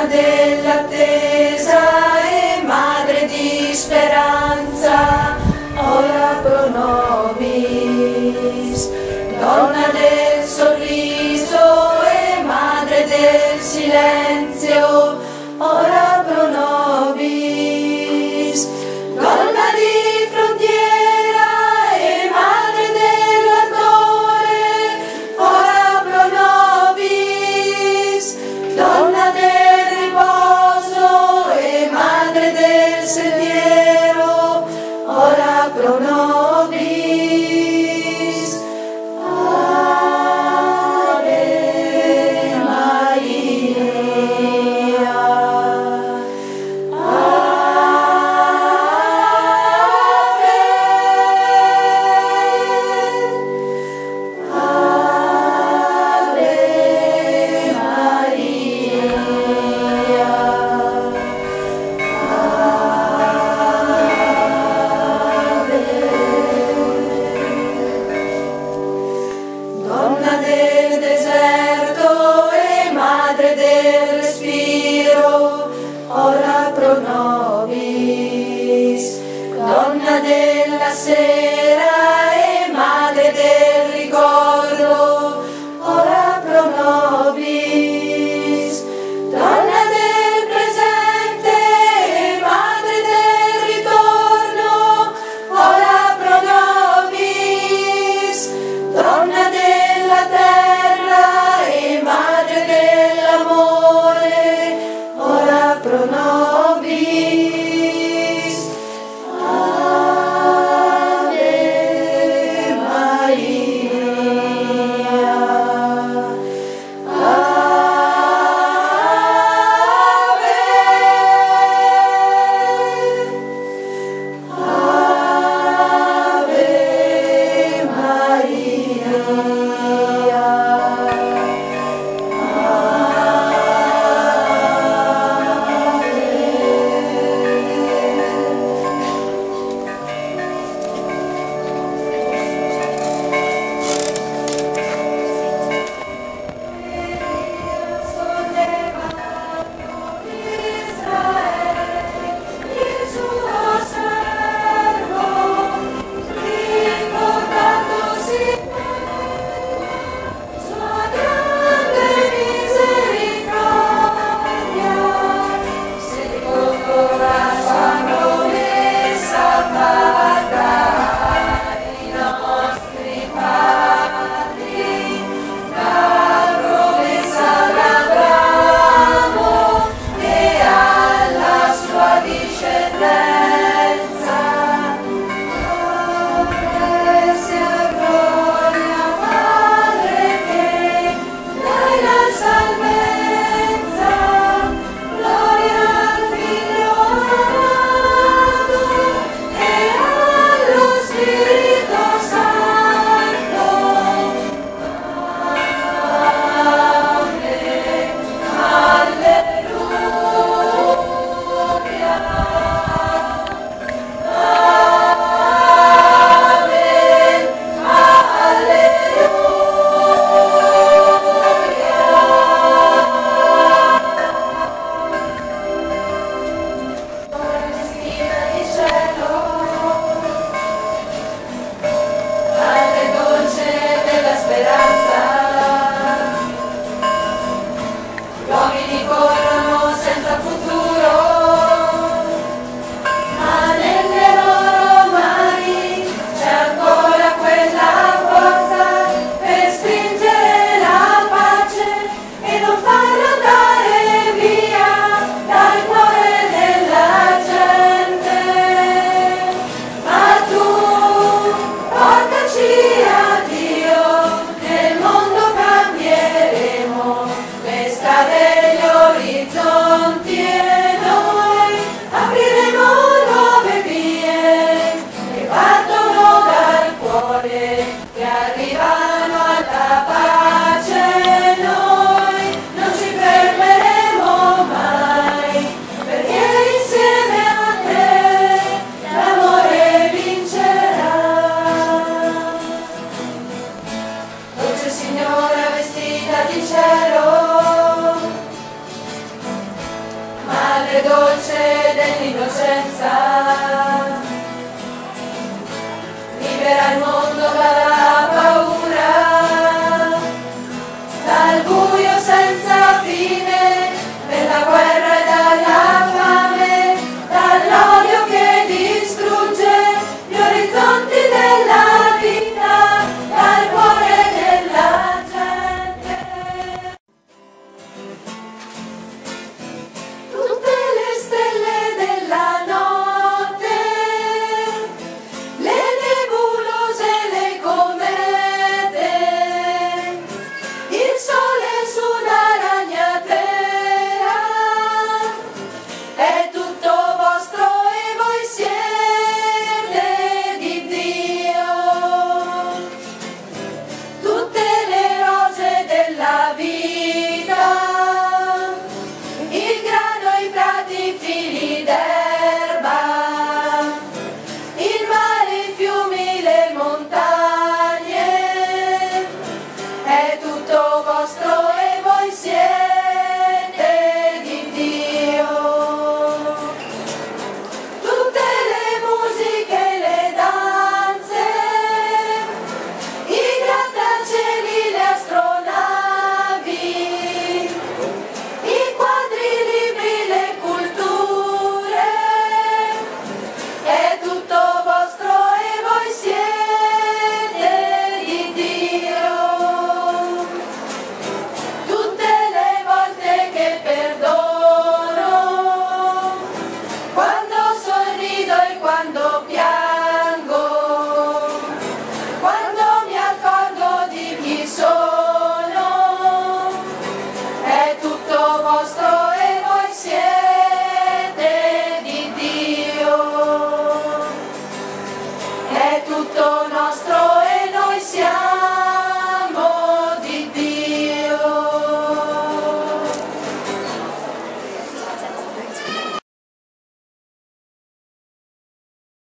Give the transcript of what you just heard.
donna dell'attesa e madre di speranza, ora pro nobis. Donna del sorriso e madre del silenzio, ora pro nobis. Donna di frontiera e madre dell'ardore, ora pro nobis. Donna del riposo e madre del sentiero, ora pro nobis. Donna del deserto e madre del respiro, ora pro nobis. Donna della sera e madre del ricordo, ora pro nobis. Donna del presente e madre del ritorno, ora pro nobis. Donna della terra e madre dell'amore, ora pro nobis. Ave Maria. Ave. Ave Maria. Degli orizzonti madre dolce dell'innocenza, libera il mondo